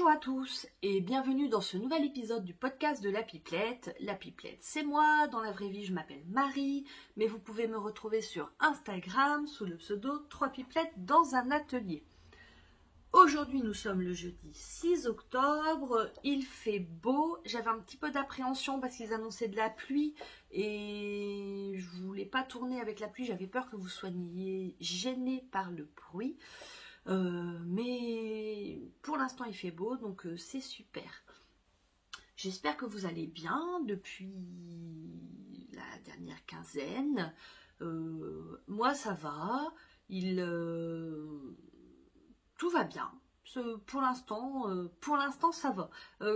Bonjour à tous et bienvenue dans ce nouvel épisode du podcast de La Pipelette. La Pipelette, c'est moi. Dans la vraie vie, je m'appelle Marie, mais vous pouvez me retrouver sur Instagram sous le pseudo 3 Pipelettes dans un atelier. Aujourd'hui, nous sommes le jeudi 6 octobre. Il fait beau. J'avais un petit peu d'appréhension parce qu'ils annonçaient de la pluie et je voulais pas tourner avec la pluie. J'avais peur que vous soyez gênés par le bruit. Mais pour l'instant il fait beau, donc c'est super. J'espère que vous allez bien depuis la dernière quinzaine. Moi ça va, tout va bien. Pour l'instant ça va.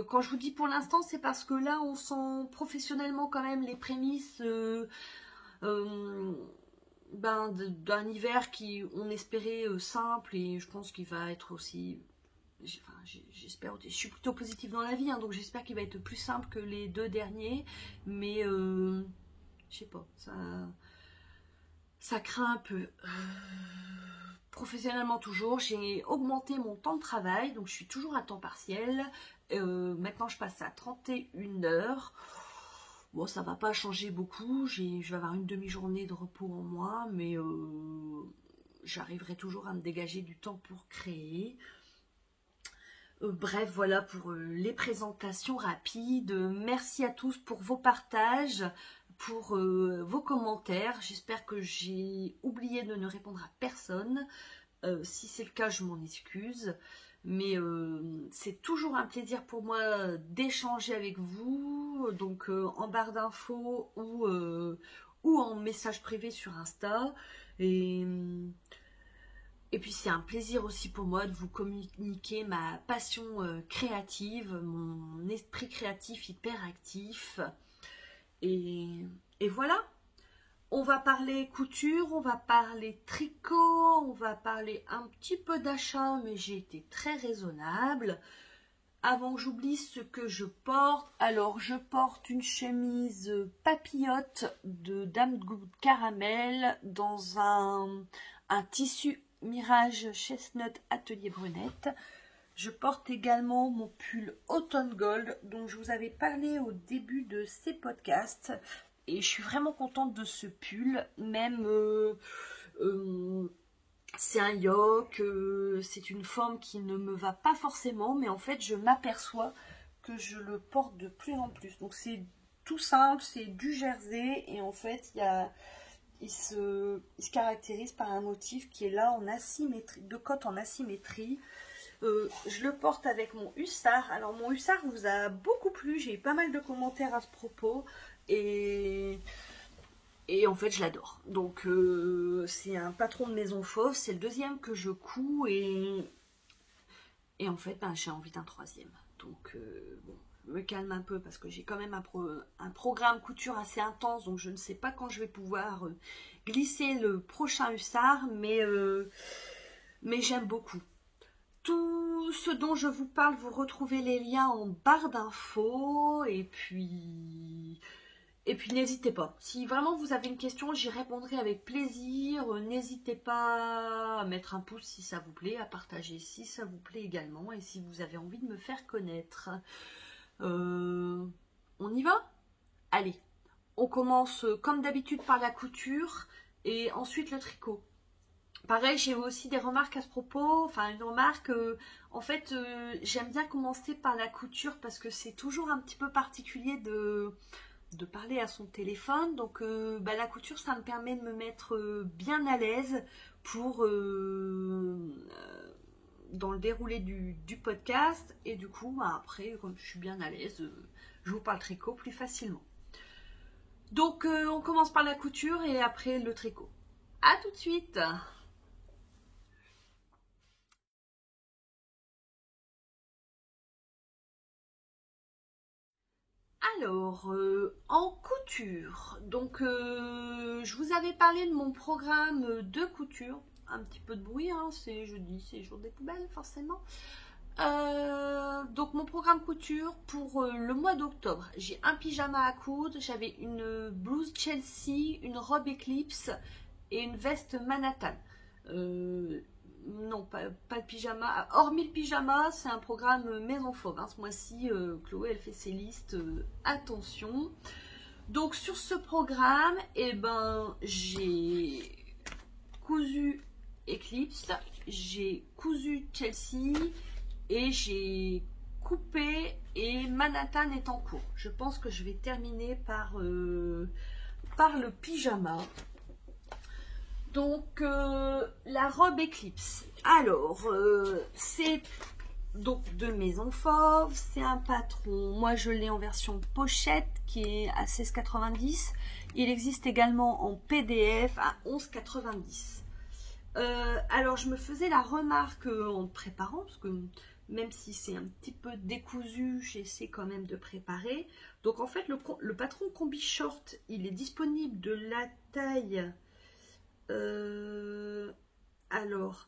Quand je vous dis pour l'instant, c'est parce que là on sent professionnellement quand même les prémices d'un hiver qui on espérait simple, et je pense qu'il va être aussi, j'espère, je suis plutôt positive dans la vie, hein, donc j'espère qu'il va être plus simple que les deux derniers, mais je sais pas, ça craint un peu. Professionnellement toujours, j'ai augmenté mon temps de travail, donc je suis toujours à temps partiel. Maintenant je passe à 31 heures. Bon, ça va pas changer beaucoup, je vais avoir une demi-journée de repos en moins, mais j'arriverai toujours à me dégager du temps pour créer. Bref, voilà pour les présentations rapides. Merci à tous pour vos partages, pour vos commentaires. J'espère que j'ai oublié de ne répondre à personne. Si c'est le cas, je m'en excuse. Mais c'est toujours un plaisir pour moi d'échanger avec vous, donc en barre d'infos ou en message privé sur Insta. Et puis c'est un plaisir aussi pour moi de vous communiquer ma passion créative, mon esprit créatif hyper actif. Et voilà. On va parler couture, on va parler tricot, on va parler un petit peu d'achat, mais j'ai été très raisonnable. Avant que j'oublie ce que je porte, alors je porte une chemise papillote de Dame Good Caramel dans un tissu Mirage Chestnut Atelier Brunette. Je porte également mon pull Autumn Gold dont je vous avais parlé au début de ces podcasts. Et je suis vraiment contente de ce pull, même c'est un yoke, c'est une forme qui ne me va pas forcément, mais en fait je m'aperçois que je le porte de plus en plus. Donc c'est tout simple, c'est du jersey, et en fait il se caractérise par un motif qui est là en asymétrie, de cotte en asymétrie. Je le porte avec mon hussard. Alors mon hussard vous a beaucoup plu, j'ai eu pas mal de commentaires à ce propos. Et en fait je l'adore. Donc c'est un patron de Maison Fauve, c'est le deuxième que je couds, et en fait j'ai envie d'un troisième. Donc bon, je me calme un peu parce que j'ai quand même un programme couture assez intense, donc je ne sais pas quand je vais pouvoir glisser le prochain hussard, mais j'aime beaucoup. Tout ce dont je vous parle, vous retrouvez les liens en barre d'infos, et puis n'hésitez pas, si vraiment vous avez une question, j'y répondrai avec plaisir. N'hésitez pas à mettre un pouce si ça vous plaît, à partager si ça vous plaît également, et si vous avez envie de me faire connaître. On y va? Allez, on commence comme d'habitude par la couture et ensuite le tricot. Pareil, j'ai aussi des remarques à ce propos, enfin une remarque, en fait j'aime bien commencer par la couture parce que c'est toujours un petit peu particulier de parler à son téléphone, donc la couture ça me permet de me mettre bien à l'aise pour dans le déroulé du podcast, et du coup après comme je suis bien à l'aise, je vous parle tricot plus facilement. Donc on commence par la couture et après le tricot. À tout de suite. Alors, en couture, donc je vous avais parlé de mon programme de couture. Un petit peu de bruit, hein, c'est jeudi, c'est jour des poubelles forcément. Donc mon programme couture pour le mois d'octobre, j'ai un pyjama à coudre, j'avais une blouse Chelsea, une robe Eclipse et une veste Manhattan. non, pas le pyjama. Hormis le pyjama, c'est un programme Maison Fauve. Hein. Ce mois-ci, Chloé, elle fait ses listes. Attention. Donc, sur ce programme, eh ben, j'ai cousu Eclipse, j'ai cousu Chelsea et j'ai coupé et Manhattan est en cours. Je pense que je vais terminer par le pyjama. Donc, la robe Eclipse. Alors, c'est donc de Maison Fauve. C'est un patron. Moi, je l'ai en version pochette qui est à 16,90. Il existe également en PDF à 11,90. Alors, je me faisais la remarque en préparant, parce que même si c'est un petit peu décousu, j'essaie quand même de préparer. Donc, en fait, le patron combi short, il est disponible de la taille... alors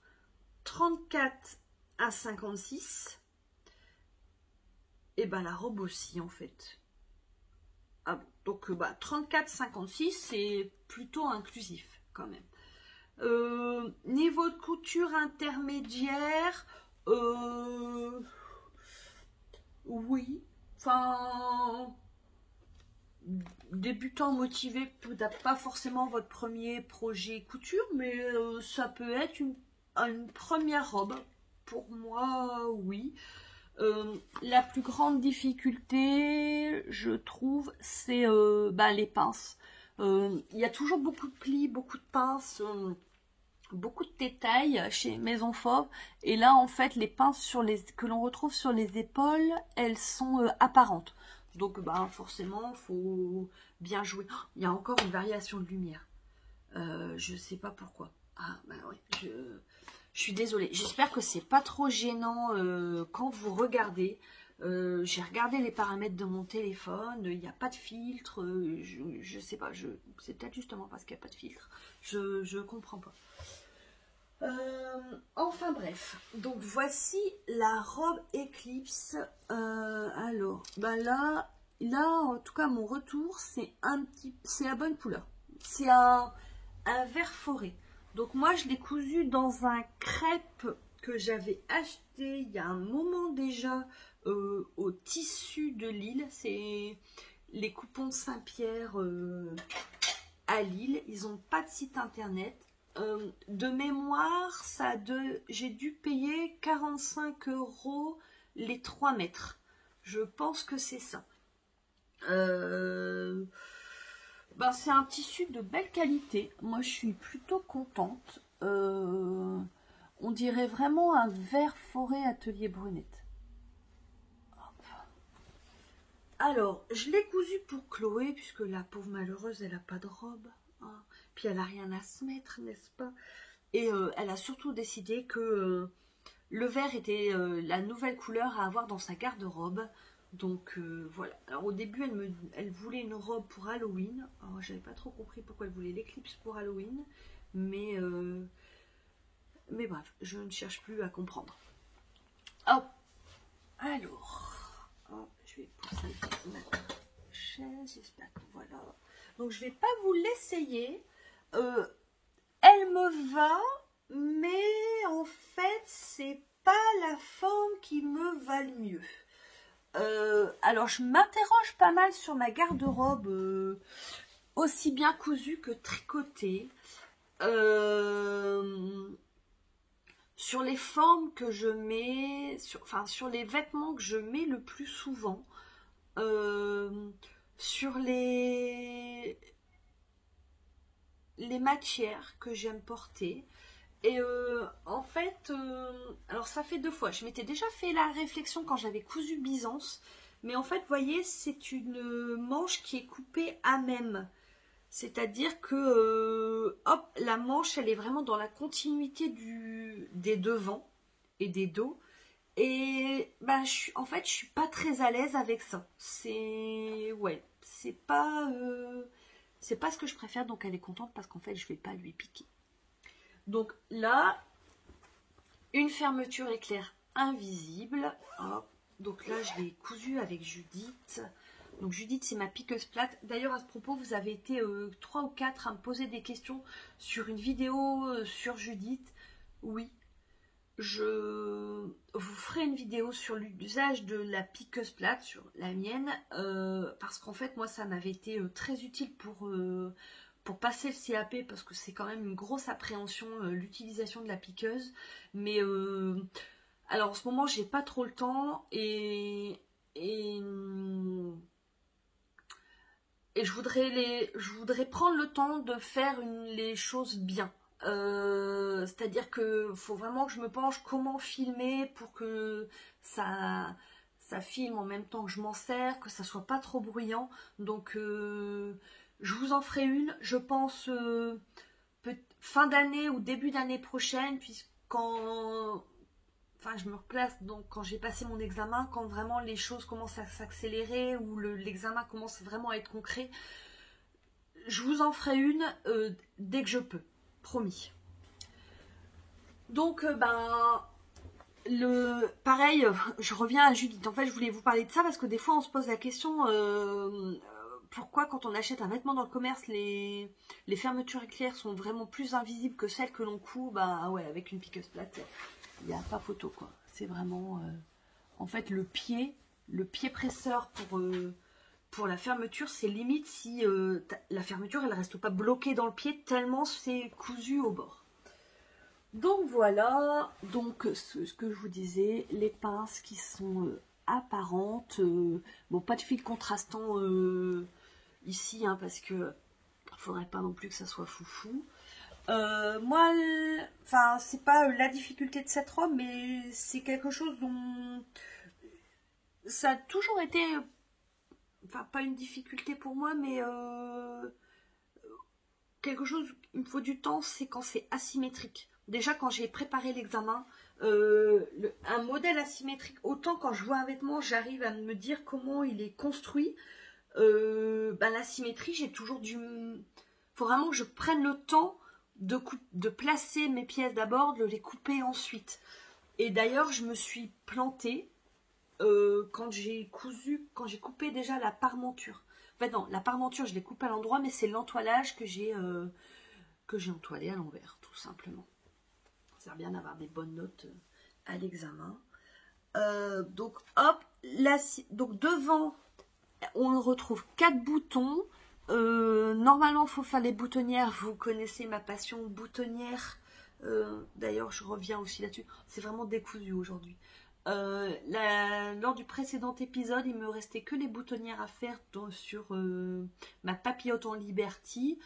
34 à 56 et ben la robe aussi en fait. Ah bon, donc 34-56 c'est plutôt inclusif quand même. Niveau de couture intermédiaire, oui, enfin débutant motivé peut-être pas forcément votre premier projet couture, mais ça peut être une première robe. Pour moi, oui. La plus grande difficulté, je trouve, c'est les pinces. Il y a toujours beaucoup de plis, beaucoup de pinces, beaucoup de détails chez Maison Fauve. Et là, en fait, les pinces que l'on retrouve sur les épaules, elles sont apparentes. Donc, forcément, il faut bien jouer. Oh, il y a encore une variation de lumière. Je ne sais pas pourquoi. Ah, oui, je suis désolée. J'espère que c'est pas trop gênant quand vous regardez. J'ai regardé les paramètres de mon téléphone. Il n'y a pas de filtre. Je sais pas. C'est peut-être justement parce qu'il n'y a pas de filtre. Je comprends pas. Enfin bref, donc voici la robe Eclipse. Alors, là, en tout cas, mon retour, c'est la bonne couleur. C'est un vert forêt. Donc moi, je l'ai cousu dans un crêpe que j'avais acheté il y a un moment déjà au tissu de Lille. C'est les coupons Saint-Pierre à Lille. Ils n'ont pas de site internet. De mémoire, j'ai dû payer 45 € les 3 mètres. Je pense que c'est ça. C'est un tissu de belle qualité. Moi, je suis plutôt contente. On dirait vraiment un vert forêt atelier brunette. Hop. Alors, je l'ai cousu pour Chloé, puisque la pauvre malheureuse, elle n'a pas de robe. Hein. Puis elle n'a rien à se mettre, n'est-ce pas? Et elle a surtout décidé que le vert était la nouvelle couleur à avoir dans sa garde-robe. Donc voilà. Alors au début, elle voulait une robe pour Halloween. Alors j'avais pas trop compris pourquoi elle voulait l'éclipse pour Halloween. Mais bref, je ne cherche plus à comprendre. Hop. Alors, hop, je vais pousser ma chaise. J'espère que voilà. Donc je vais pas vous l'essayer. Elle me va, mais en fait, c'est pas la forme qui me va le mieux. Alors, je m'interroge pas mal sur ma garde-robe, aussi bien cousue que tricotée. Sur les formes que je mets, sur les vêtements que je mets le plus souvent. Sur les matières que j'aime porter. Et en fait, alors ça fait 2 fois. Je m'étais déjà fait la réflexion quand j'avais cousu Byzance. Mais en fait, vous voyez, c'est une manche qui est coupée à même. C'est-à-dire que, hop, la manche, elle est vraiment dans la continuité des devants et des dos. Et en fait, je suis pas très à l'aise avec ça. C'est pas ce que je préfère. Donc elle est contente parce qu'en fait, je vais pas lui piquer. Donc là, une fermeture éclair invisible. Hop. Donc là, je l'ai cousu avec Judith. Donc Judith, c'est ma piqueuse plate. D'ailleurs, à ce propos, vous avez été 3 ou 4 à me poser des questions sur une vidéo sur Judith. Oui, je vous ferai une vidéo sur l'usage de la piqueuse plate, sur la mienne, parce qu'en fait moi ça m'avait été très utile pour passer le CAP, parce que c'est quand même une grosse appréhension l'utilisation de la piqueuse. Mais alors en ce moment j'ai pas trop le temps et je voudrais prendre le temps de faire les choses bien. C'est-à-dire que faut vraiment que je me penche comment filmer pour que ça filme en même temps que je m'en sers, que ça soit pas trop bruyant. Donc je vous en ferai une, je pense fin d'année ou début d'année prochaine, puisqu'en enfin je me replace donc quand j'ai passé mon examen, quand vraiment les choses commencent à s'accélérer ou l'examen commence vraiment à être concret, je vous en ferai une dès que je peux, promis. Donc pareil, je reviens à Judith. En fait, je voulais vous parler de ça parce que des fois on se pose la question pourquoi quand on achète un vêtement dans le commerce, les fermetures éclairs sont vraiment plus invisibles que celles que l'on coud. Bah ouais, avec une piqueuse plate, il n'y a pas photo quoi. C'est vraiment en fait le pied presseur pour la fermeture, c'est limite si la fermeture elle reste pas bloquée dans le pied tellement c'est cousu au bord. Donc voilà, donc ce que je vous disais, les pinces qui sont apparentes, bon pas de fil contrastant ici hein, parce que il faudrait pas non plus que ça soit foufou. Moi, enfin c'est pas la difficulté de cette robe, mais c'est quelque chose dont ça a toujours été, enfin pas une difficulté pour moi, mais quelque chose, il me faut du temps, c'est quand c'est asymétrique. Déjà quand j'ai préparé l'examen, un modèle asymétrique, autant quand je vois un vêtement, j'arrive à me dire comment il est construit. L'asymétrie, j'ai toujours faut vraiment que je prenne le temps de placer mes pièces d'abord, de les couper ensuite. Et d'ailleurs, je me suis plantée quand j'ai coupé déjà la parmenture. En fait, non, la parmenture, je l'ai coupée à l'endroit, mais c'est l'entoilage que j'ai entoilé à l'envers, tout simplement. Ça sert bien d'avoir des bonnes notes à l'examen. Donc, hop, donc devant, on retrouve 4 boutons. Normalement, il faut faire les boutonnières. Vous connaissez ma passion boutonnière. D'ailleurs, je reviens aussi là-dessus. C'est vraiment décousu aujourd'hui. Lors du précédent épisode, il me restait que les boutonnières à faire sur ma papillote en Liberty.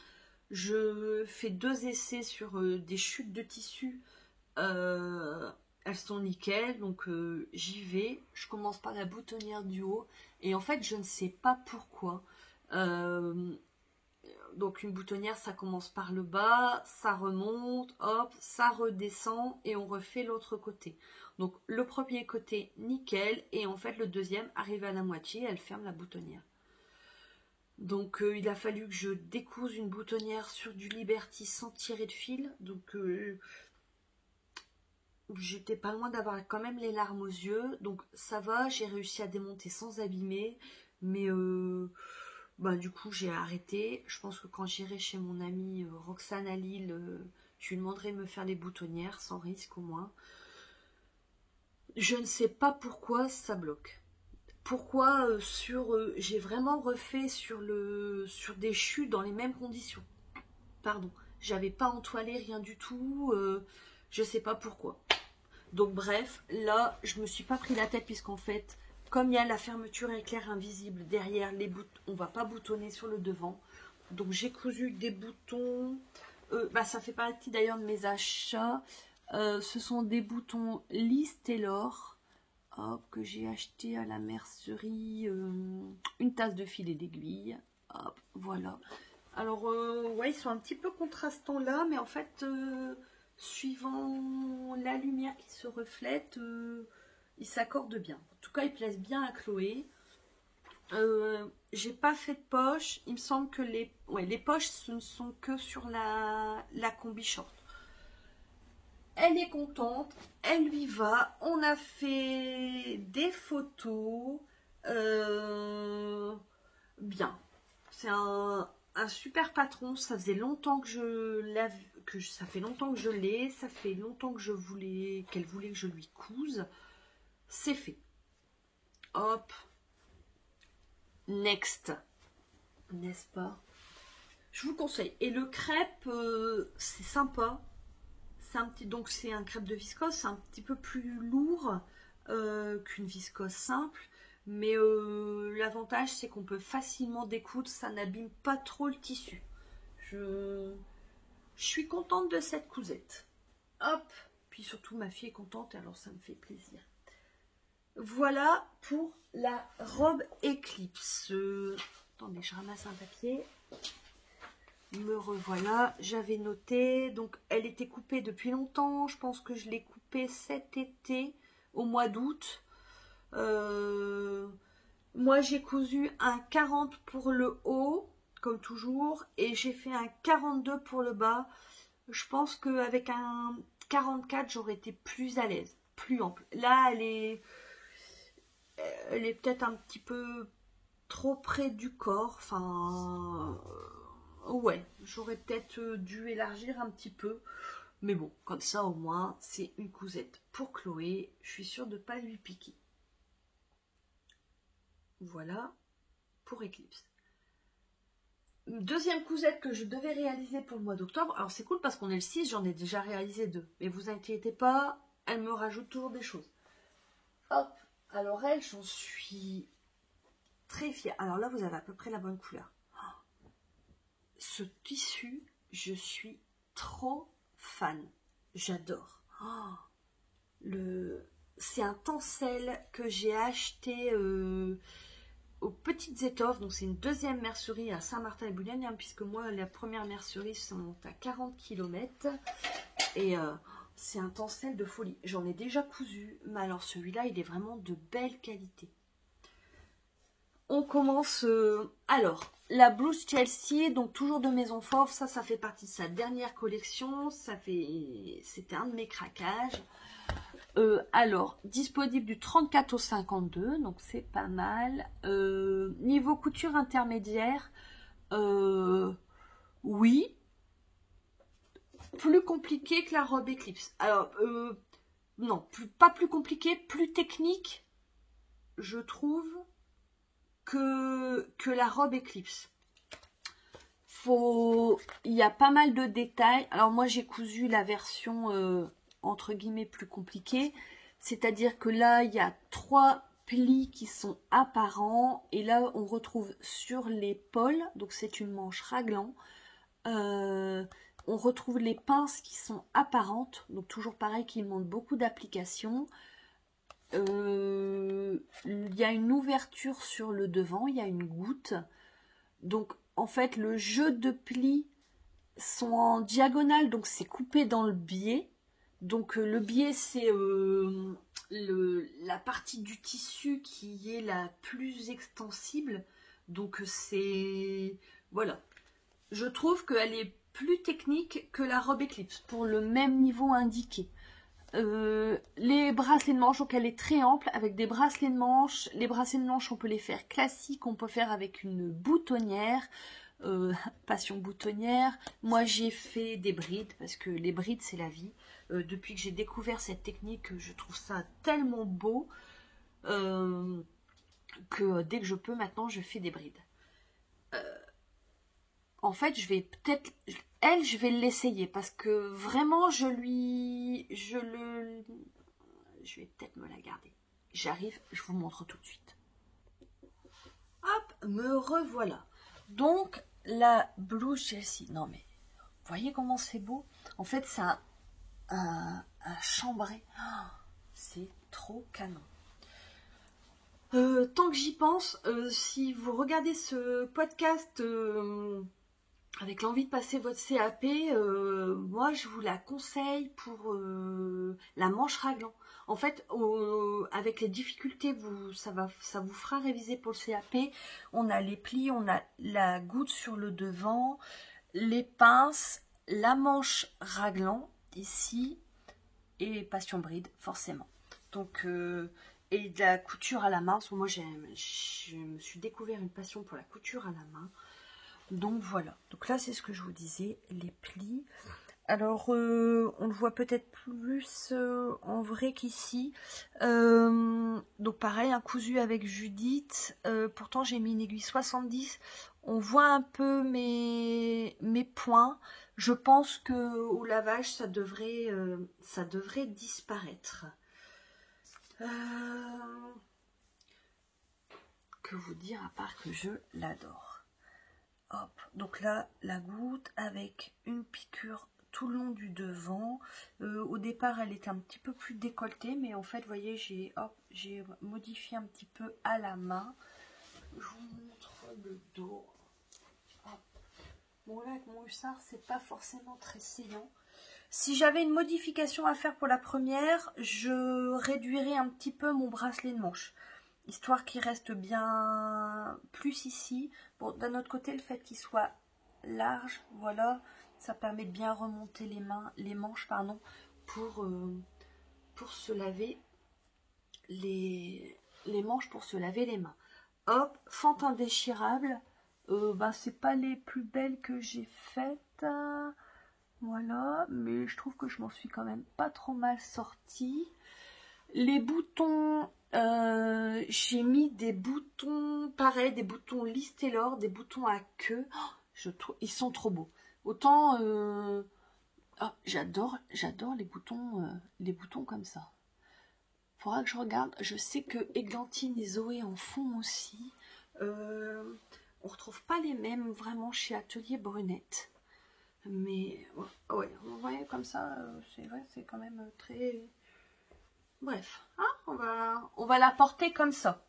Je fais 2 essais sur des chutes de tissu. Elles sont nickel, donc j'y vais. Je commence par la boutonnière du haut. Et en fait, je ne sais pas pourquoi. Donc une boutonnière, ça commence par le bas, ça remonte, hop, ça redescend et on refait l'autre côté. Donc le premier côté, nickel. Et en fait, le deuxième arrive à la moitié, elle ferme la boutonnière. Donc il a fallu que je découse une boutonnière sur du Liberty sans tirer de fil. Donc j'étais pas loin d'avoir quand même les larmes aux yeux. Donc ça va, j'ai réussi à démonter sans abîmer. Mais du coup j'ai arrêté. Je pense que quand j'irai chez mon amie Roxane à Lille, je lui demanderai de me faire les boutonnières, sans risque au moins. Je ne sais pas pourquoi ça bloque. Pourquoi j'ai vraiment refait sur des chutes dans les mêmes conditions. Pardon, j'avais pas entoilé rien du tout, je sais pas pourquoi. Donc bref, là je me suis pas pris la tête puisqu'en fait, comme il y a la fermeture éclair invisible derrière les boutons, on va pas boutonner sur le devant. Donc j'ai cousu des boutons, ça fait partie d'ailleurs de mes achats. Ce sont des boutons Liz Taylor. Hop, que j'ai acheté à la mercerie, une tasse de fil et d'aiguille. Hop, voilà. Alors, ouais, ils sont un petit peu contrastants là, mais en fait, suivant la lumière qui se reflète, ils s'accordent bien. En tout cas, ils plaisent bien à Chloé. J'ai pas fait de poche. Il me semble que les poches, ce ne sont que sur la combi short. Elle est contente, elle lui va. On a fait des photos. Bien. C'est un super patron. Ça faisait longtemps que ça fait longtemps que je l'ai, ça fait longtemps que qu'elle voulait que je lui couse. C'est fait. Hop. Next. N'est-ce pas? Je vous conseille. Et le crêpe, c'est sympa. Donc c'est un crêpe de viscose, c'est un petit peu plus lourd qu'une viscose simple. Mais l'avantage, c'est qu'on peut facilement découdre, ça n'abîme pas trop le tissu. Je suis contente de cette cousette. Hop, puis surtout ma fille est contente, alors ça me fait plaisir. Voilà pour la robe Eclipse. Attendez, je ramasse un papier. Me revoilà, j'avais noté. Donc elle était coupée depuis longtemps. Je pense que je l'ai coupée cet été, au mois d'août. Moi j'ai cousu un 40 pour le haut, comme toujours, et j'ai fait un 42 pour le bas. Je pense qu'avec un 44, j'aurais été plus à l'aise, plus ample. Là, elle est peut-être un petit peu trop près du corps. Enfin, ouais, j'aurais peut-être dû élargir un petit peu. Mais bon, comme ça au moins, c'est une cousette pour Chloé. Je suis sûre de ne pas lui piquer. Voilà pour Eclipse. Deuxième cousette que je devais réaliser pour le mois d'octobre. Alors c'est cool parce qu'on est le 6, j'en ai déjà réalisé 2. Mais vous inquiétez pas, elle me rajoute toujours des choses. Hop, alors elle, j'en suis très fière. Alors là, vous avez à peu près la bonne couleur. Ce tissu, je suis trop fan. J'adore. C'est un tencel que j'ai acheté aux Petites Étoffes. Donc c'est une deuxième mercerie à Saint-Martin-et-Boulogne, hein, puisque moi, la première mercerie, ça monte à 40 km. Et c'est un tencel de folie. J'en ai déjà cousu, mais alors celui-là, il est vraiment de belle qualité. On commence, alors, la blouse Chelsea, donc toujours de Maison Fauve, ça fait partie de sa dernière collection, c'était un de mes craquages. Alors, disponible du 34 au 52, donc c'est pas mal. Niveau couture intermédiaire, oui, plus compliqué que la robe Eclipse. Alors, non, pas plus compliqué, plus technique, je trouve, que la robe Eclipse. Il y a pas mal de détails. Alors moi j'ai cousu la version entre guillemets plus compliquée, c'est-à-dire que là il y a 3 plis qui sont apparents et là on retrouve sur l'épaule, donc c'est une manche raglan, on retrouve les pinces qui sont apparentes, donc toujours pareil qui demandent beaucoup d'application. Il y a une ouverture sur le devant, il y a une goutte. Donc en fait le jeu de plis sont en diagonale, donc c'est coupé dans le biais. Donc le biais c'est la partie du tissu qui est la plus extensible. Donc c'est... Voilà. Je trouve qu'elle est plus technique que la robe Eclipse pour le même niveau indiqué. Les bracelets de manches, donc elle est très ample avec des bracelets de manches. Les bracelets de manches on peut les faire classiques, on peut faire avec une boutonnière, passion boutonnière. Moi j'ai fait des brides parce que les brides c'est la vie. Depuis que j'ai découvert cette technique, je trouve ça tellement beau que dès que je peux maintenant je fais des brides. En fait, je vais peut-être... Elle, je vais l'essayer parce que vraiment, je vais peut-être me la garder. J'arrive, je vous montre tout de suite. Hop, me revoilà. Donc, la blouse Chelsea. Non, mais vous voyez comment c'est beau? En fait, c'est un chambré. Oh, c'est trop canon. Tant que j'y pense, si vous regardez ce podcast... avec l'envie de passer votre CAP, moi je vous la conseille pour la manche raglan. En fait, avec les difficultés, ça vous fera réviser pour le CAP. On a les plis, on a la goutte sur le devant, les pinces, la manche raglan ici et passion bride forcément. Donc et de la couture à la main. Parce que moi je me suis découvert une passion pour la couture à la main. Donc voilà, donc là c'est ce que je vous disais, les plis. Alors, on le voit peut-être plus en vrai qu'ici. Donc pareil, un cousu avec Judith. Pourtant, j'ai mis une aiguille 70. On voit un peu mes points. Je pense que au lavage, ça devrait disparaître. Que vous dire à part que je l'adore. Hop, donc là, la goutte avec une piqûre tout le long du devant. Au départ, elle était un petit peu plus décolletée, mais en fait, vous voyez, j'ai modifié un petit peu à la main. Je vous montre le dos. Hop. Bon, là, avec mon hussard, c'est pas forcément très saillant. Si j'avais une modification à faire pour la première, je réduirais un petit peu mon bracelet de manche, histoire qu'il reste bien plus ici. Bon, d'un autre côté, le fait qu'il soit large, voilà, ça permet de bien remonter les manches, pardon, pour se laver les manches, pour se laver les mains. Hop, fente indéchirable. C'est pas les plus belles que j'ai faites, voilà, mais je trouve que je m'en suis quand même pas trop mal sortie. Les boutons, j'ai mis des boutons, pareil, des boutons Liz Taylor, des boutons à queue. Oh, ils sont trop beaux. Autant, j'adore les boutons comme ça. Faudra que je regarde. Je sais que Églantine et Zoé en font aussi. On retrouve pas les mêmes vraiment chez Atelier Brunette. Mais ouais, vous voyez comme ça, c'est vrai, c'est quand même très... Bref, hein, on va la porter comme ça.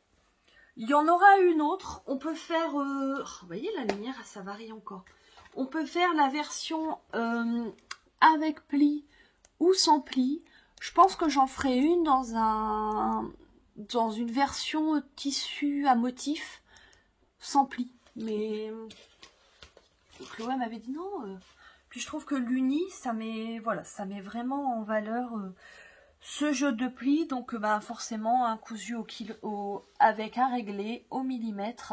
Il y en aura une autre. On peut faire... vous voyez, la lumière, ça varie encore. On peut faire la version avec pli ou sans pli. Je pense que j'en ferai une dans une version tissu à motif sans pli. Mais Chloé m'avait dit non. Puis je trouve que l'uni, ça met vraiment en valeur ce jeu de plis. Donc forcément un cousu avec un réglé au millimètre.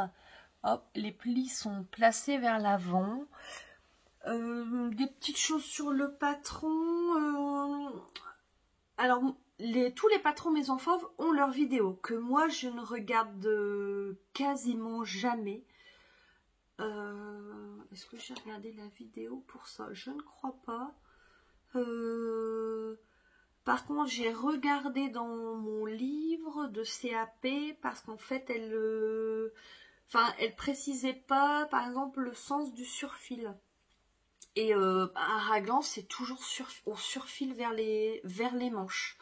Hop, les plis sont placés vers l'avant. Des petites choses sur le patron. Alors, tous les patrons Maison Fauve ont leurs vidéos, que moi je ne regarde quasiment jamais. Est-ce que j'ai regardé la vidéo pour ça? Je ne crois pas. Par contre, j'ai regardé dans mon livre de CAP parce qu'en fait, elle précisait pas, par exemple, le sens du surfil. Et un raglan, c'est toujours on surfile vers les manches.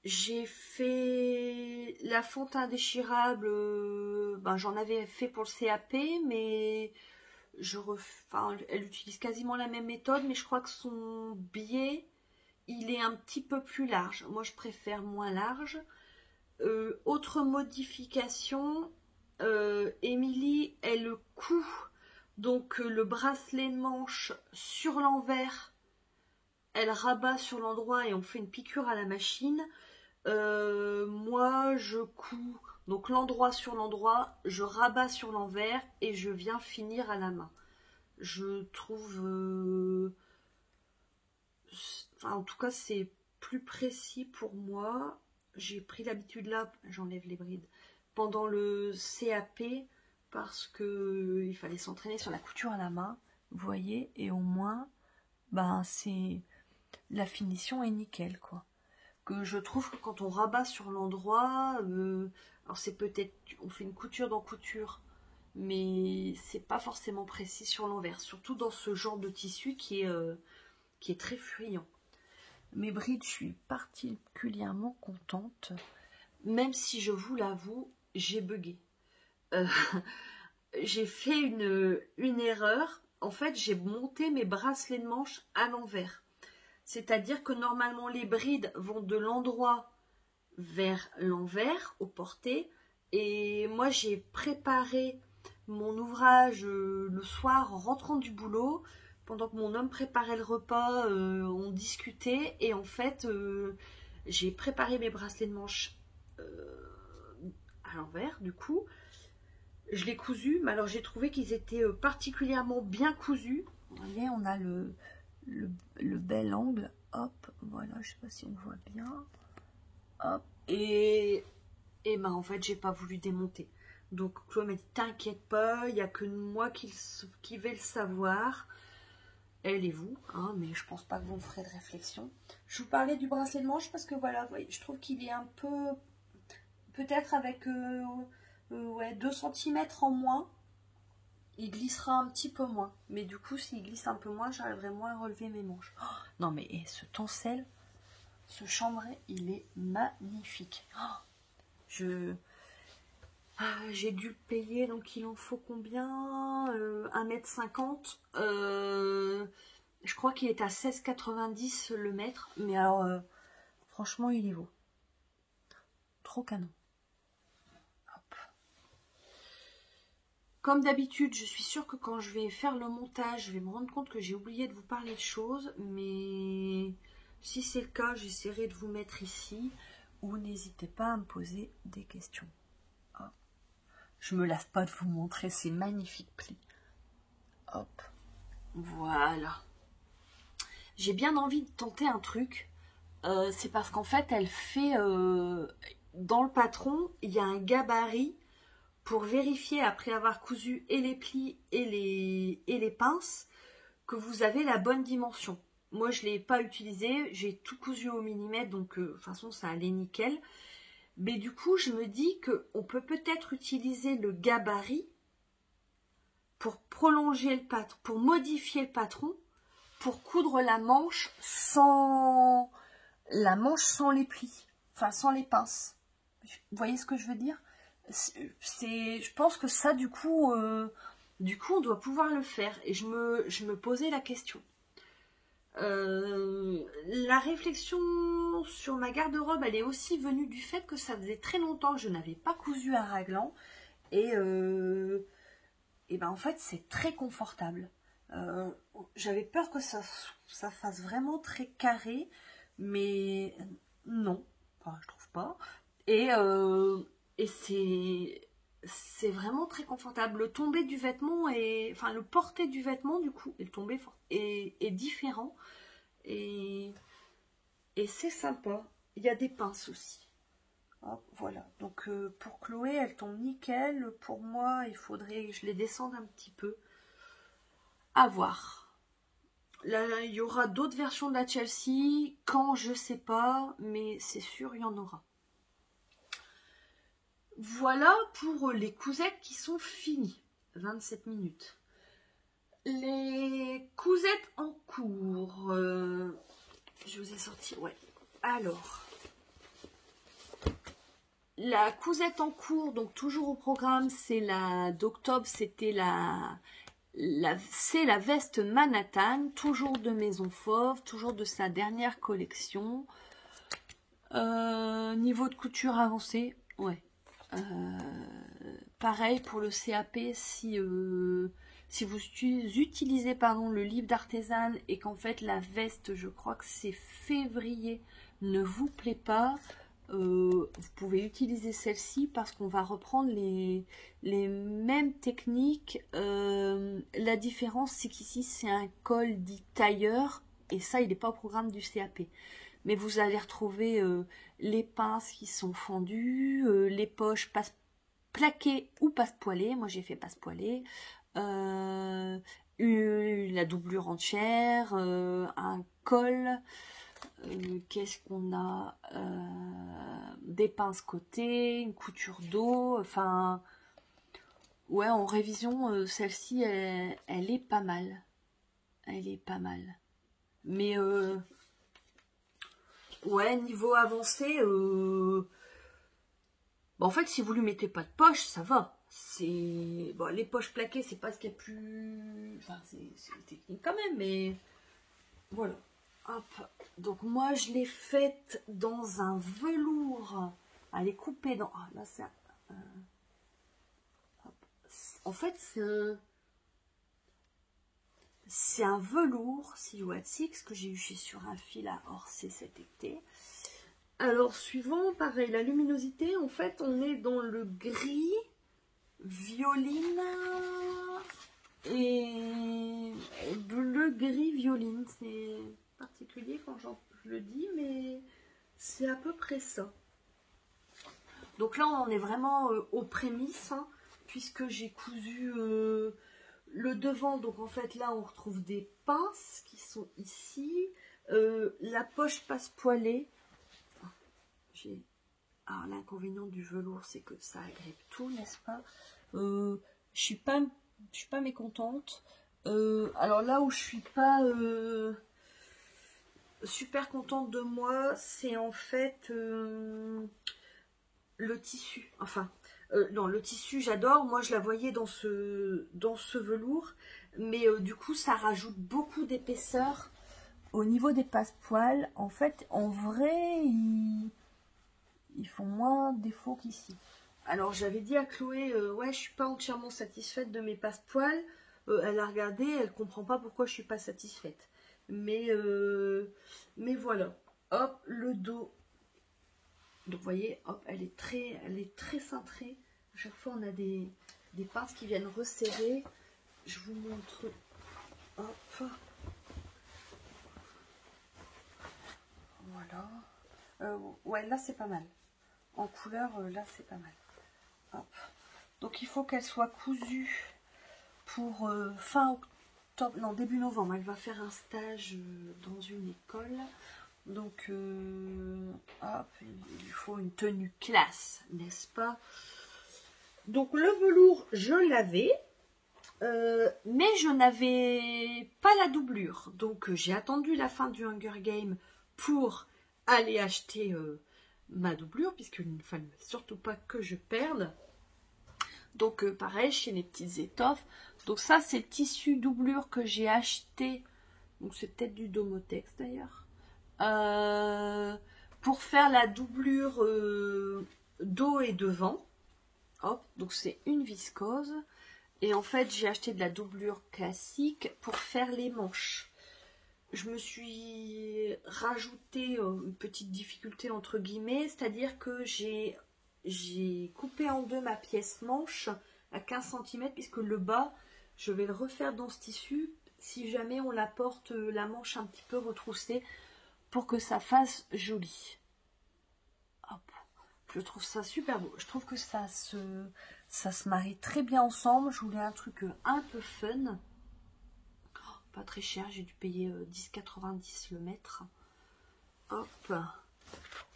J'ai fait la fonte indéchirable, j'en avais fait pour le CAP, mais elle utilise quasiment la même méthode, mais je crois que son biais, il est un petit peu plus large. Moi, je préfère moins large. Autre modification, Émilie, elle coud donc le bracelet de manche sur l'envers. Elle rabat sur l'endroit et on fait une piqûre à la machine. Moi, je couds donc l'endroit sur l'endroit, je rabats sur l'envers et je viens finir à la main. Je trouve... en tout cas, c'est plus précis pour moi. J'ai pris l'habitude là, j'enlève les brides, pendant le CAP parce que il fallait s'entraîner sur la couture à la main, vous voyez, et au moins, c'est... la finition est nickel, quoi. Que je trouve que quand on rabat sur l'endroit, alors c'est peut-être, on fait une couture dans couture, mais c'est pas forcément précis sur l'envers, surtout dans ce genre de tissu qui est très fuyant. Mes brides, je suis particulièrement contente, même si je vous l'avoue, j'ai bugué. J'ai fait une erreur. En fait, j'ai monté mes bracelets de manche à l'envers. C'est-à-dire que normalement, les brides vont de l'endroit vers l'envers, au porté. Et moi, j'ai préparé mon ouvrage le soir en rentrant du boulot. Pendant que mon homme préparait le repas, on discutait. Et en fait, j'ai préparé mes bracelets de manche à l'envers, du coup. Je l'ai cousu, mais alors j'ai trouvé qu'ils étaient particulièrement bien cousus. Vous voyez, on a le bel angle. Hop, voilà, je sais pas si on voit bien. Hop, et ben en fait, j'ai pas voulu démonter. Donc Chloé m'a dit, t'inquiète pas, il n'y a que moi qui vais le savoir. Elle et vous, hein, mais je pense pas que vous me ferez de réflexion. Je vous parlais du bracelet de manche parce que voilà, vous voyez, je trouve qu'il est un peu, peut-être avec ouais, 2 cm en moins, il glissera un petit peu moins. Mais du coup, s'il glisse un peu moins, j'arriverai moins à relever mes manches. Oh, non mais ce tencel, ce chambray, il est magnifique. Oh, j'ai dû le payer, donc il en faut combien 1,50 m. Je crois qu'il est à 16,90 le mètre. Mais alors, franchement, il est beau. Trop canon. Hop. Comme d'habitude, je suis sûre que quand je vais faire le montage, je vais me rendre compte que j'ai oublié de vous parler de choses. Mais si c'est le cas, j'essaierai de vous mettre ici. Ou n'hésitez pas à me poser des questions. Je me lasse pas de vous montrer ces magnifiques plis. Hop. Voilà. J'ai bien envie de tenter un truc. C'est parce qu'en fait, elle fait... dans le patron, il y a un gabarit pour vérifier, après avoir cousu et les plis et les pinces, que vous avez la bonne dimension. Moi, je ne l'ai pas utilisé. J'ai tout cousu au millimètre, donc de toute façon, ça allait nickel. Mais du coup, je me dis qu'on peut peut-être utiliser le gabarit pour prolonger le patron, pour modifier le patron, pour coudre la manche sans les plis, enfin sans les pinces. Vous voyez ce que je veux dire? Je pense que ça, du coup, on doit pouvoir le faire. Et je me posais la question. La réflexion sur ma garde-robe, elle est aussi venue du fait que ça faisait très longtemps que je n'avais pas cousu un raglan. Et ben en fait, c'est très confortable. J'avais peur que ça fasse vraiment très carré, mais non, enfin, je trouve pas. Et c'est vraiment très confortable. Le tomber du vêtement enfin le porter du vêtement du coup, et le tomber est différent et c'est sympa. Il y a des pinces aussi. Hop, voilà. Donc pour Chloé, elle tombe nickel. Pour moi, il faudrait que je les descende un petit peu. À voir. Là, il y aura d'autres versions de la Chelsea. Quand, je sais pas, mais c'est sûr, il y en aura. Voilà pour les cousettes qui sont finies. 27 minutes. Les cousettes en cours. Je vous ai sorti, ouais. Alors, la cousette en cours, donc toujours au programme, c'est la d'octobre, c'était c'est la veste Manhattan, toujours de Maison Fauve, toujours de sa dernière collection. Niveau de couture avancé, ouais. Pareil pour le CAP, si vous utilisez le livre d'artisane et qu'en fait la veste, je crois que c'est février, ne vous plaît pas, vous pouvez utiliser celle-ci parce qu'on va reprendre les mêmes techniques. La différence, c'est qu'ici c'est un col dit tailleur et ça, il n'est pas au programme du CAP. Mais vous allez retrouver les pinces qui sont fendues, les poches plaquées ou passe-poilées. Moi, j'ai fait passe-poilée. La doublure entière, un col. Qu'est-ce qu'on a? Des pinces côté, une couture dos. Enfin, ouais, en révision, celle-ci, elle est pas mal. Elle est pas mal. Mais... ouais, niveau avancé, en fait, si vous lui mettez pas de poche, ça va. Bon, les poches plaquées, c'est pas ce qu'il y a plus... Enfin, c'est technique quand même, mais... Voilà. Hop. Donc, moi, je l'ai faite dans un velours. Elle est coupée dans... Ah, là, c'est en fait, c'est un velours Silhouette Six que j'ai eu chez Sur un fil à Orsay cet été. Alors, suivant, pareil, la luminosité, en fait, on est dans le gris, violine, et bleu gris violine. C'est particulier quand je le dis, mais c'est à peu près ça. Donc là on en est vraiment aux prémices, hein, puisque j'ai cousu le devant. Donc en fait là on retrouve des pinces qui sont ici, la poche passe-poilée. Alors l'inconvénient du velours, c'est que ça agrippe tout, n'est-ce pas? Je suis pas mécontente. Alors là où je suis pas super contente de moi, c'est en fait le tissu. Enfin, non, le tissu j'adore. Moi je la voyais dans ce velours, mais du coup ça rajoute beaucoup d'épaisseur au niveau des passepoils. En fait, en vrai, ils font moins défaut qu'ici. Alors j'avais dit à Chloé, ouais, je suis pas entièrement satisfaite de mes passepoils. Elle a regardé, elle comprend pas pourquoi je suis pas satisfaite. Mais voilà. Hop, le dos. Donc vous voyez, hop, elle est très cintrée. À chaque fois on a des pinces qui viennent resserrer. Je vous montre. Hop. Voilà. Ouais, là c'est pas mal. En couleur, là c'est pas mal. Hop. Donc il faut qu'elle soit cousue pour fin octobre, non début novembre. Elle va faire un stage dans une école. Donc hop, il faut une tenue classe, n'est-ce pas? Donc le velours, je l'avais, mais je n'avais pas la doublure. Donc j'ai attendu la fin du Hunger Game pour aller acheter ma doublure, puisqu'il ne fallait surtout pas que je perde. Donc pareil, chez les petites étoffes. Donc ça, c'est le tissu doublure que j'ai acheté. Donc c'est peut-être du Domotex d'ailleurs. Pour faire la doublure dos et devant. Hop, donc c'est une viscose. Et en fait, j'ai acheté de la doublure classique pour faire les manches. Je me suis rajouté une petite difficulté entre guillemets, c'est-à-dire que j'ai coupé en deux ma pièce manche à 15 cm, puisque le bas, je vais le refaire dans ce tissu si jamais on la porte la manche un petit peu retroussée pour que ça fasse joli. Hop. Je trouve ça super beau. Je trouve que ça se marie très bien ensemble. Je voulais un truc un peu fun. Pas très cher, j'ai dû payer 10,90 le mètre. Hop.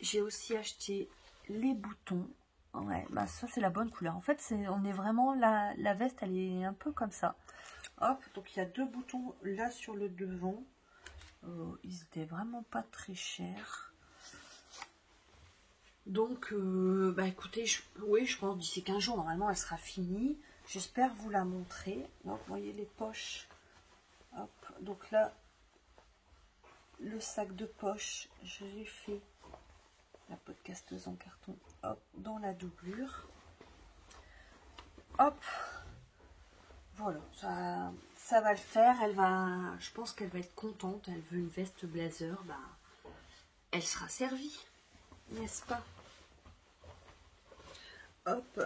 J'ai aussi acheté les boutons. Ouais, bah ça c'est la bonne couleur. En fait, on est vraiment la veste, elle est un peu comme ça. Hop, donc il y a deux boutons là sur le devant. Ils étaient vraiment pas très chers. Donc, bah écoutez, oui, je pense d'ici 15 jours, normalement, elle sera finie. J'espère vous la montrer. Donc, vous voyez les poches. Hop, donc là, le sac de poche, je l'ai fait, la podcasteuse en carton, hop, dans la doublure. Hop, voilà, ça va le faire. Je pense qu'elle va être contente. Elle veut une veste blazer, bah, elle sera servie, n'est-ce pas? Hop,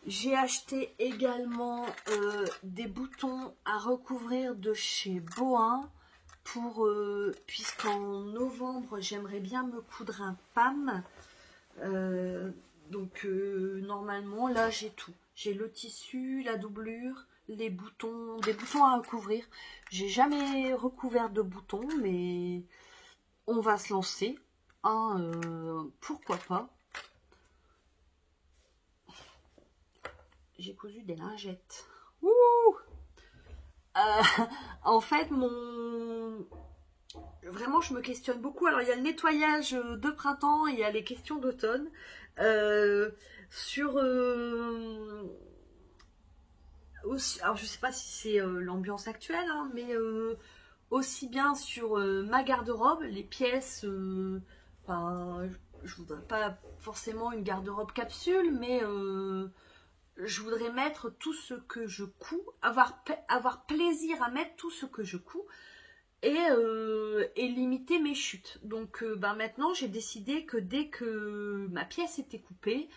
j'ai acheté également des boutons à recouvrir de chez Bohin, puisqu'en novembre j'aimerais bien me coudre un PAM. Donc normalement là j'ai tout. J'ai le tissu, la doublure, les boutons, des boutons à recouvrir. J'ai jamais recouvert de boutons, mais on va se lancer. Hein, pourquoi pas. J'ai cousu des lingettes. Ouh, en fait, vraiment, je me questionne beaucoup. Alors, il y a le nettoyage de printemps et il y a les questions d'automne. Aussi, alors, je sais pas si c'est l'ambiance actuelle, hein, mais aussi bien sur ma garde-robe, les pièces. Enfin, je voudrais pas forcément une garde-robe capsule, mais je voudrais mettre tout ce que je couds, avoir plaisir à mettre tout ce que je couds et limiter mes chutes. Donc ben maintenant j'ai décidé que dès que ma pièce était coupée,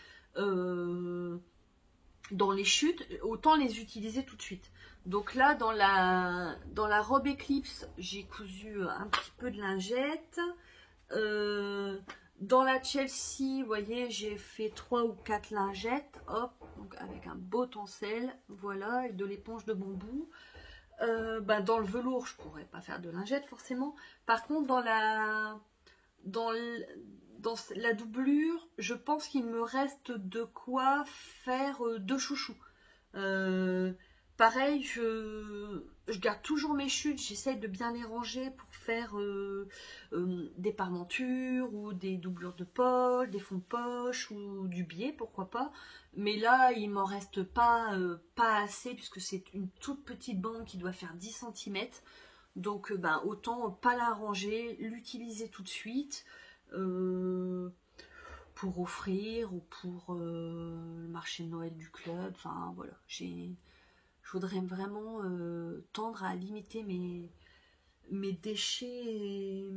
dans les chutes, autant les utiliser tout de suite. Donc là, dans la robe Eclipse, j'ai cousu un petit peu de lingette. Dans la Chelsea, vous voyez, j'ai fait 3 ou 4 lingettes, hop, donc avec un beau tencel, voilà, et de l'éponge de bambou. Dans le velours, je pourrais pas faire de lingettes forcément. Par contre, dans la doublure, je pense qu'il me reste de quoi faire 2 chouchous. Pareil, je garde toujours mes chutes, j'essaye de bien les ranger pour faire des parmentures ou des doublures de poche, des fonds de poche ou du biais, pourquoi pas. Mais là, il m'en reste pas assez puisque c'est une toute petite bande qui doit faire 10 cm. Donc autant pas la ranger, l'utiliser tout de suite pour offrir ou pour le marché de Noël du club. Enfin voilà, je voudrais vraiment tendre à limiter mes déchets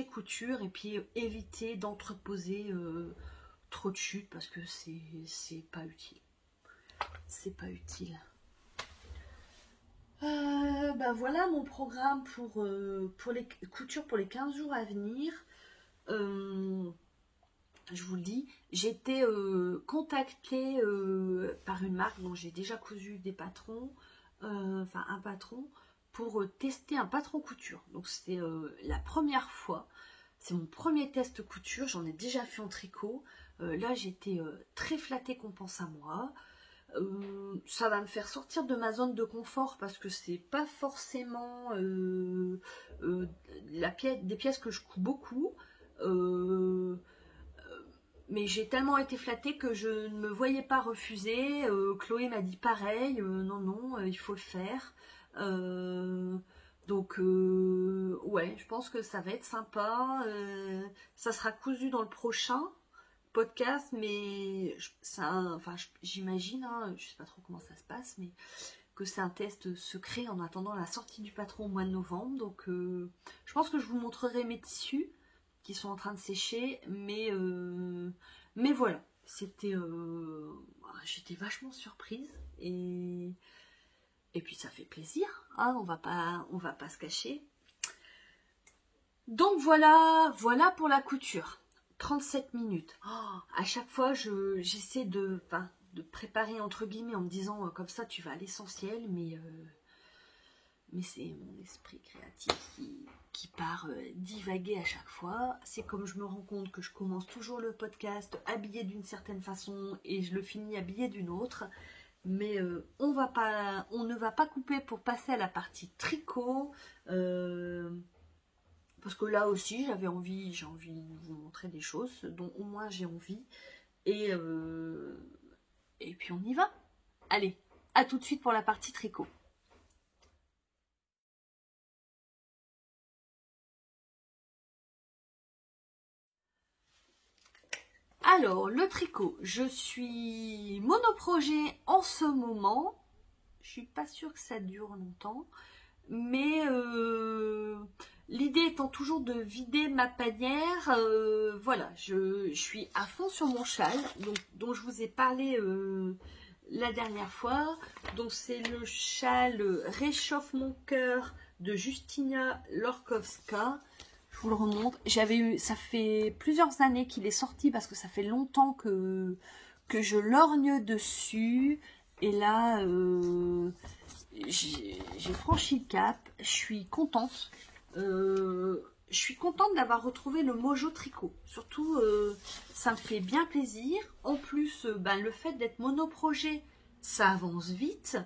couture et puis éviter d'entreposer trop de chutes parce que c'est pas utile. C'est pas utile. Voilà mon programme pour les coutures pour les 15 jours à venir. Je vous le dis, j'ai été contactée par une marque dont j'ai déjà cousu des patrons, enfin un patron, pour tester un patron couture. Donc c'est la première fois, c'est mon premier test couture, j'en ai déjà fait en tricot. Là j'étais très flattée qu'on pense à moi. Ça va me faire sortir de ma zone de confort parce que c'est pas forcément des pièces que je couds beaucoup. Mais j'ai tellement été flattée que je ne me voyais pas refuser. Chloé m'a dit pareil, non, il faut le faire. Donc ouais, je pense que ça va être sympa. Ça sera cousu dans le prochain podcast, mais j'imagine, hein, je sais pas trop comment ça se passe, mais que c'est un test secret en attendant la sortie du patron au mois de novembre. Donc je pense que je vous montrerai mes tissus qui sont en train de sécher, mais voilà, j'étais vachement surprise et puis ça fait plaisir, hein, on va pas se cacher. Donc voilà pour la couture. 37 minutes. Oh, à chaque fois, j'essaie de préparer entre guillemets en me disant comme ça tu vas à l'essentiel, mais c'est mon esprit créatif qui part divaguer à chaque fois. C'est comme je me rends compte que je commence toujours le podcast habillé d'une certaine façon et je le finis habillé d'une autre. Mais on ne va pas couper pour passer à la partie tricot. Parce que là aussi, j'ai envie de vous montrer des choses dont au moins j'ai envie. Et puis on y va. Allez, à tout de suite pour la partie tricot. Alors, le tricot, je suis monoprojet en ce moment. Je suis pas sûre que ça dure longtemps. Mais l'idée étant toujours de vider ma panière, voilà, je suis à fond sur mon châle, dont je vous ai parlé la dernière fois. Donc c'est le châle Réchauffe mon cœur de Justyna Lorkowska. Je vous le remonte. Ça fait plusieurs années qu'il est sorti parce que ça fait longtemps que je lorgne dessus. Et là, j'ai franchi le cap. Je suis contente. Je suis contente d'avoir retrouvé le Mojo Tricot. Surtout, ça me fait bien plaisir. En plus, le fait d'être monoprojet, ça avance vite.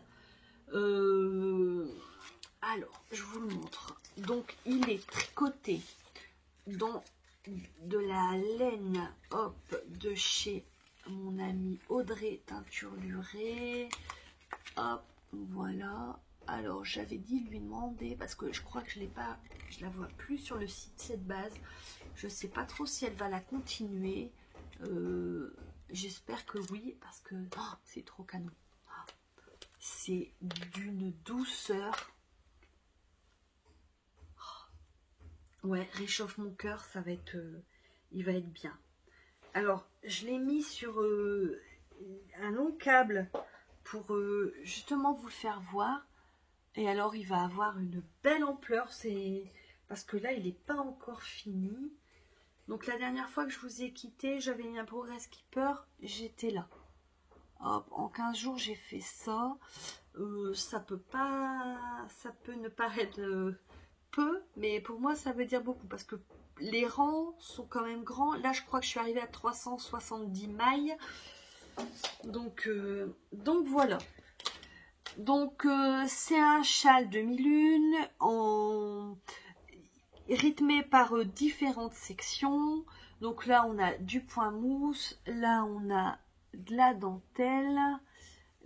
Alors, je vous le montre. Donc, il est tricoté dans de la laine, hop, de chez mon amie Audrey Teinture Lurée. Hop, voilà. Alors, j'avais dit lui demander, parce que je crois que je la vois plus sur le site cette base. Je sais pas trop si elle va la continuer. J'espère que oui, parce que c'est trop canon. C'est d'une douceur. Ouais, Réchauffe mon cœur, ça va être, il va être bien. Alors, je l'ai mis sur un long câble pour justement vous le faire voir. Et alors il va avoir une belle ampleur, c'est parce que là il n'est pas encore fini. Donc la dernière fois que je vous ai quitté, j'avais mis un Progress Keeper, j'étais là. Hop, en 15 jours j'ai fait ça. Ça peut ne paraître peu, mais pour moi ça veut dire beaucoup parce que les rangs sont quand même grands. Là je crois que je suis arrivée à 370 mailles. Donc voilà. Donc c'est un châle demi-lune rythmé par différentes sections. Donc là on a du point mousse, là on a de la dentelle,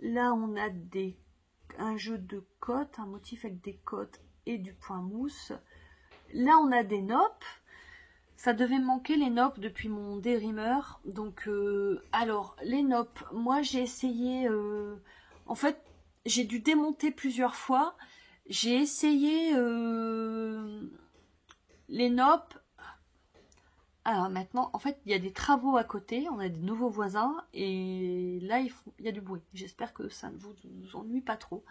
là on a un jeu de côtes, un motif avec des côtes et du point mousse. Là on a des noppes. Ça devait me manquer les noppes depuis mon dérimeur. Donc alors les noppes, moi j'ai essayé, en fait j'ai dû démonter plusieurs fois. J'ai essayé les noppes. Alors maintenant, en fait, il y a des travaux à côté, on a des nouveaux voisins, et là, il y a du bruit. J'espère que ça ne vous ennuie pas trop.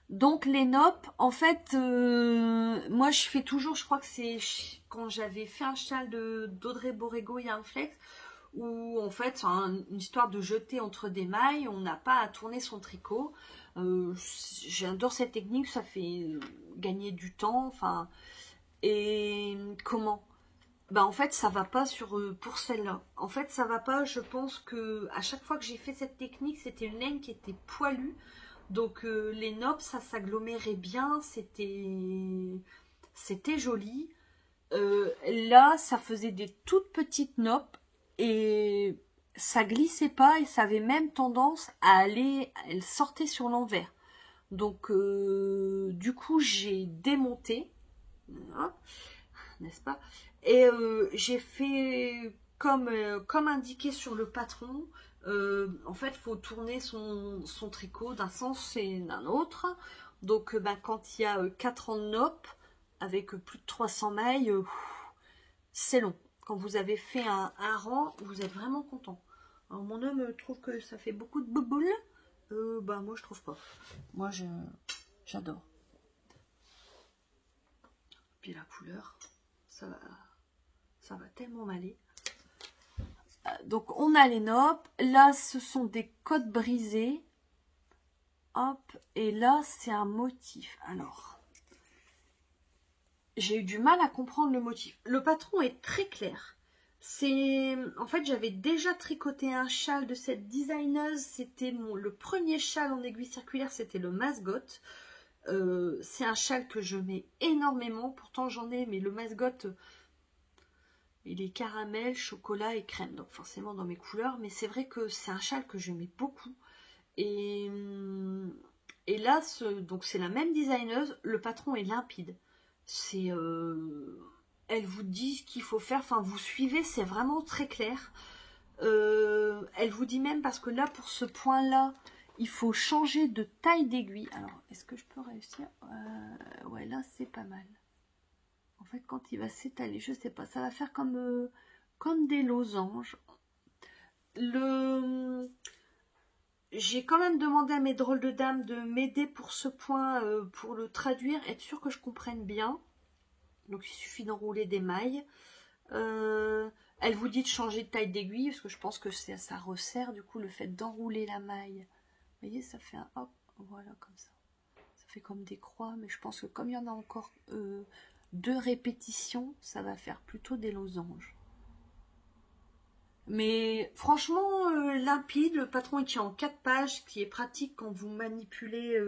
Donc les noppes, en fait, moi je fais toujours, je crois que c'est quand j'avais fait un châle d'Audrey Borrego Yarnflex, où en fait c'est une histoire de jeter entre des mailles, on n'a pas à tourner son tricot. J'adore cette technique, ça fait gagner du temps, enfin... Et comment? Bah en fait ça va pas pour celle-là. En fait ça va pas, je pense que à chaque fois que j'ai fait cette technique, c'était une laine qui était poilue. Donc les noppes ça s'agglomérait bien, c'était joli. Là ça faisait des toutes petites noppes et ça glissait pas et ça avait même tendance à aller, elle sortait sur l'envers. Donc du coup j'ai démonté. N'est-ce pas? Et j'ai fait comme indiqué sur le patron. En fait, il faut tourner son tricot d'un sens et d'un autre. Donc, quand il y a 4 rangs de noppes avec plus de 300 mailles, c'est long. Quand vous avez fait un rang, vous êtes vraiment content. Alors, mon homme trouve que ça fait beaucoup de bouboules. Moi, je trouve pas. Moi, j'adore. Puis la couleur, ça va tellement m'aller. Donc on a les noppes, là ce sont des côtes brisées, hop, et là c'est un motif. Alors, j'ai eu du mal à comprendre le motif. Le patron est très clair. En fait j'avais déjà tricoté un châle de cette designeuse, c'était le premier châle en aiguille circulaire, c'était le Masgot. C'est un châle que je mets énormément, pourtant j'en ai, mais le Masgot il est caramel, chocolat et crème, donc forcément dans mes couleurs, mais c'est vrai que c'est un châle que je mets beaucoup. Et là donc c'est la même designeuse, le patron est limpide, elle vous dit ce qu'il faut faire, enfin vous suivez, c'est vraiment très clair. Elle vous dit même, parce que là pour ce point là il faut changer de taille d'aiguille. Alors, est-ce que je peux réussir? Ouais, là, c'est pas mal. En fait, quand il va s'étaler, je sais pas, ça va faire comme des losanges. J'ai quand même demandé à mes drôles de dames de m'aider pour ce point, pour le traduire, être sûr que je comprenne bien. Donc, il suffit d'enrouler des mailles. Elle vous dit de changer de taille d'aiguille, parce que je pense que ça resserre, du coup, le fait d'enrouler la maille. Vous voyez, ça fait un hop, voilà, comme ça. Ça fait comme des croix, mais je pense que comme il y en a encore 2 répétitions, ça va faire plutôt des losanges. Mais franchement, limpide, le patron il tient en 4 pages, ce qui est pratique quand vous manipulez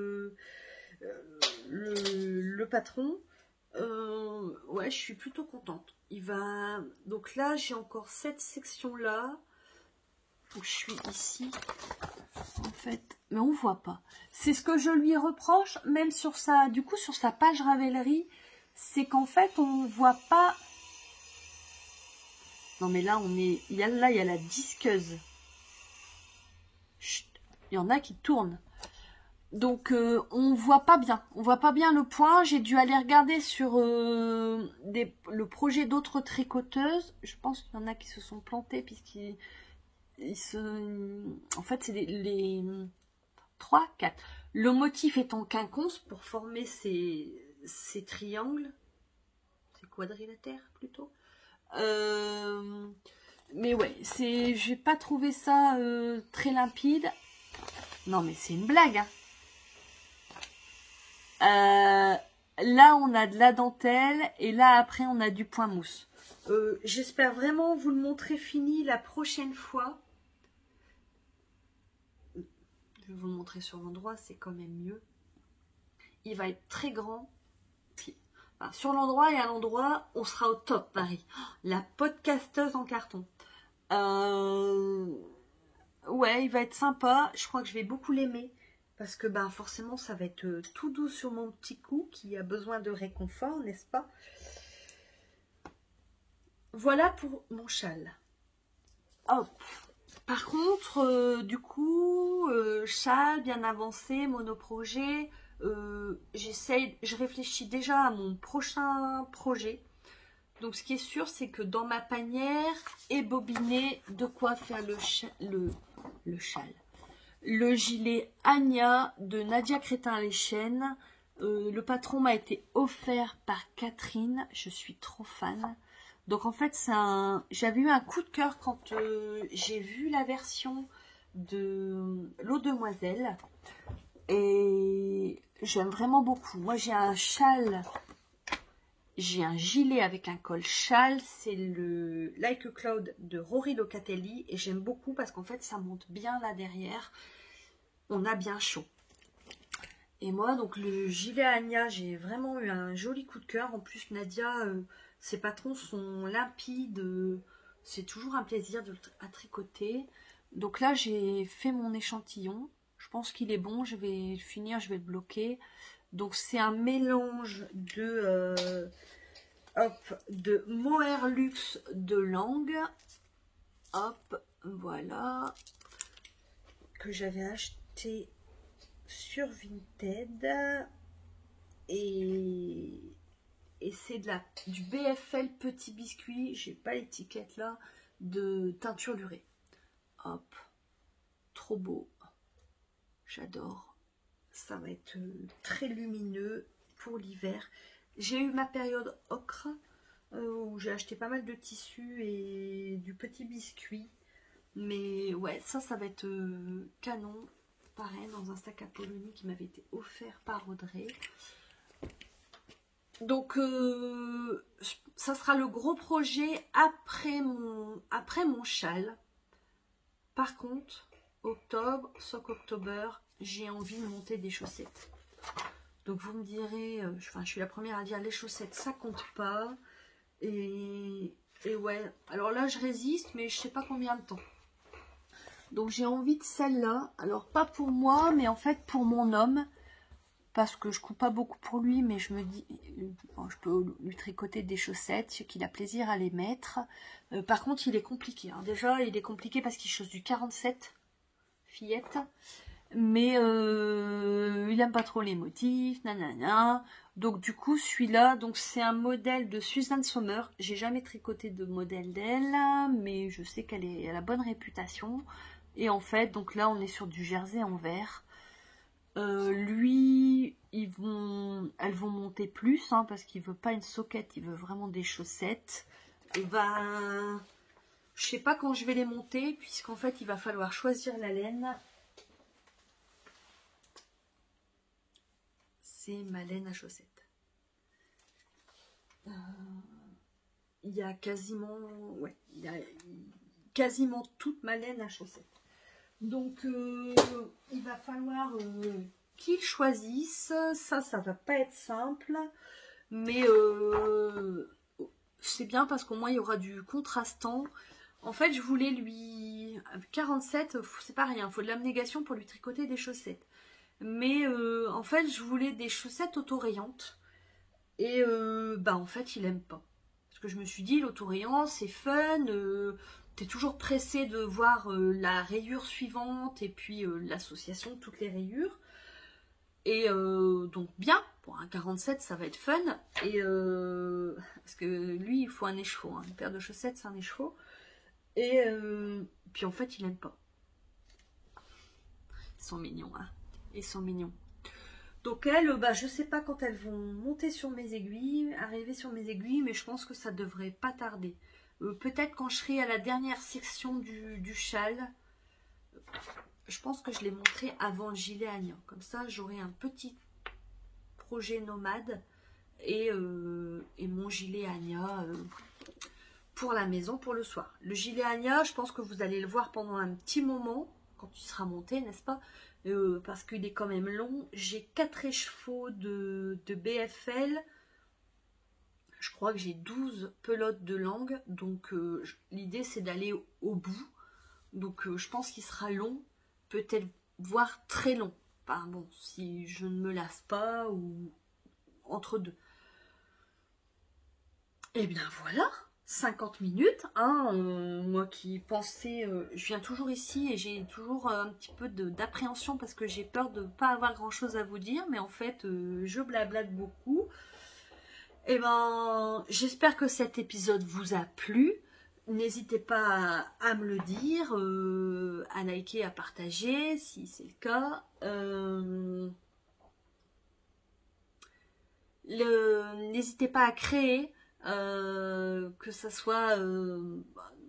le patron. Ouais, je suis plutôt contente. Donc là, j'ai encore cette section-là. Donc je suis ici. En fait, mais on voit pas. C'est ce que je lui reproche, même sur sa page Ravelry, c'est qu'en fait on voit pas. Non mais là il y a la disqueuse. Chut, il y en a qui tournent. Donc on voit pas bien. On voit pas bien le point. J'ai dû aller regarder sur le projet d'autres tricoteuses. Je pense qu'il y en a qui se sont plantées puisqu'ils En fait, c'est les 3, 4. Le motif est en quinconce pour former ces triangles. C'est quadrilatère plutôt. Mais ouais, j'ai pas trouvé ça très limpide. Non, mais c'est une blague. Hein. Là, on a de la dentelle et là, après, on a du point mousse. J'espère vraiment vous le montrer fini la prochaine fois. Je vais vous le montrer sur l'endroit, c'est quand même mieux. Il va être très grand. Puis, enfin, sur l'endroit et à l'endroit, on sera au top, Marie. La podcasteuse en carton. Ouais, il va être sympa. Je crois que je vais beaucoup l'aimer. Parce que ben, forcément, ça va être tout doux sur mon petit cou qui a besoin de réconfort, n'est-ce pas? Voilà pour mon châle. Hop. Par contre, du coup, châle bien avancé, monoprojet. Je réfléchis déjà à mon prochain projet. Donc, ce qui est sûr, c'est que dans ma panière est bobiné de quoi faire le châle. Le gilet Anya de Nadia Crétin-Leschène. Le patron m'a été offert par Catherine. Je suis trop fan. Donc en fait, j'avais eu un coup de cœur quand j'ai vu la version de l'eau demoiselle. Et j'aime vraiment beaucoup. Moi, j'ai un châle. J'ai un gilet avec un col châle. C'est le Like a Cloud de Rory Locatelli. Et j'aime beaucoup parce qu'en fait, ça monte bien là derrière. On a bien chaud. Et moi, donc le gilet Anya, j'ai vraiment eu un joli coup de cœur. En plus, Nadia, ses patrons sont limpides. C'est toujours un plaisir à tricoter. Donc là, j'ai fait mon échantillon. Je pense qu'il est bon. Je vais le finir, je vais le bloquer. Donc c'est un mélange de Mohair Luxe de Langue. Hop, voilà. Que j'avais acheté sur Vinted. Et c'est du BFL Petit Biscuit, j'ai pas l'étiquette là, de teinture durée. Hop, trop beau, j'adore. Ça va être très lumineux pour l'hiver. J'ai eu ma période ocre où j'ai acheté pas mal de tissus et du petit biscuit. Mais ouais, ça va être canon. Pareil, dans un sac à Polonie qui m'avait été offert par Audrey. Donc, ça sera le gros projet après mon châle. Par contre, Sock October, j'ai envie de monter des chaussettes. Donc, vous me direz, je suis la première à dire les chaussettes, ça compte pas. Et ouais, alors là, je résiste, mais je sais pas combien de temps. Donc, j'ai envie de celle-là. Alors, pas pour moi, mais en fait, pour mon homme. Parce que je coupe pas beaucoup pour lui, mais je me dis, bon, je peux lui tricoter des chaussettes, qu'il a plaisir à les mettre. Par contre, il est compliqué. Hein. Déjà, il est compliqué parce qu'il chausse du 47, fillette. Mais il aime pas trop les motifs, nanana. Donc du coup, celui-là, donc c'est un modèle de Suzanne Sommer. J'ai jamais tricoté de modèle d'elle, mais je sais qu'elle a bonne réputation. Et en fait, donc là, on est sur du jersey en vert. Lui, elles vont monter plus, hein, parce qu'il veut pas une soquette, il veut vraiment des chaussettes. Et ben, je sais pas quand je vais les monter, puisqu'en fait, il va falloir choisir la laine. C'est ma laine à chaussettes. Il y a quasiment, ouais, il y a quasiment toute ma laine à chaussettes. Donc, il va falloir qu'il choisisse. Ça va pas être simple. Mais c'est bien parce qu'au moins, il y aura du contrastant. En fait, je voulais lui... 47, c'est pas rien. Il faut de l'abnégation pour lui tricoter des chaussettes. Mais en fait, je voulais des chaussettes autorayantes. Et en fait, il aime pas. Parce que je me suis dit, l'autorayant, c'est fun. T'es toujours pressé de voir la rayure suivante et puis l'association de toutes les rayures. Et donc bien, pour un 47, ça va être fun. Et parce que lui, il faut un écheveau. Hein. Une paire de chaussettes, c'est un écheveau. Et puis en fait, il n'aime pas. Ils sont mignons, hein. Ils sont mignons. Donc elles, bah, je sais pas quand elles vont monter sur mes aiguilles, arriver sur mes aiguilles, mais je pense que ça devrait pas tarder. Peut-être quand je serai à la dernière section du châle, je pense que je les montrerai avant le gilet Ania. Comme ça, j'aurai un petit projet nomade et mon gilet Ania pour la maison, pour le soir. Le gilet Ania, je pense que vous allez le voir pendant un petit moment, quand il sera monté, n'est-ce pas? Parce qu'il est quand même long. J'ai 4 écheveaux de BFL. Je crois que j'ai 12 pelotes de langue. Donc l'idée c'est d'aller au bout. Donc je pense qu'il sera long. Peut-être voire très long. Enfin bon, si je ne me lasse pas ou entre deux. Et bien voilà, 50 minutes, hein, moi qui pensais, je viens toujours ici et j'ai toujours un petit peu d'appréhension parce que j'ai peur de ne pas avoir grand chose à vous dire, mais en fait je blablate beaucoup. Et ben j'espère que cet épisode vous a plu. N'hésitez pas à me le dire, à liker, à partager si c'est le cas. N'hésitez pas à créer, que ça soit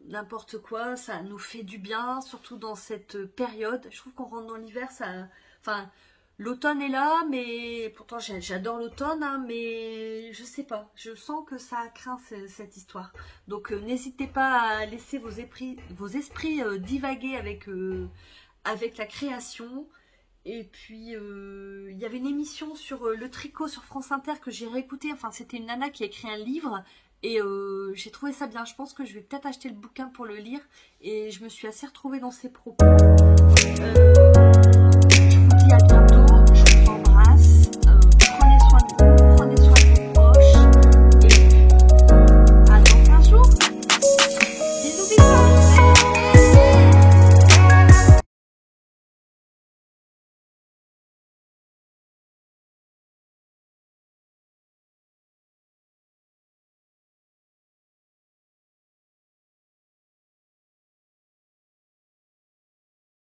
n'importe quoi, ça nous fait du bien, surtout dans cette période. Je trouve qu'on rentre dans l'hiver, ça, enfin, l'automne est là, mais pourtant j'adore l'automne, hein, mais je sais pas, je sens que ça craint cette histoire. Donc n'hésitez pas à laisser vos esprits divaguer avec la création. Et puis, il y avait une émission sur le tricot sur France Inter que j'ai réécouté. Enfin, c'était une nana qui a écrit un livre. Et j'ai trouvé ça bien. Je pense que je vais peut-être acheter le bouquin pour le lire. Et je me suis assez retrouvée dans ses propos.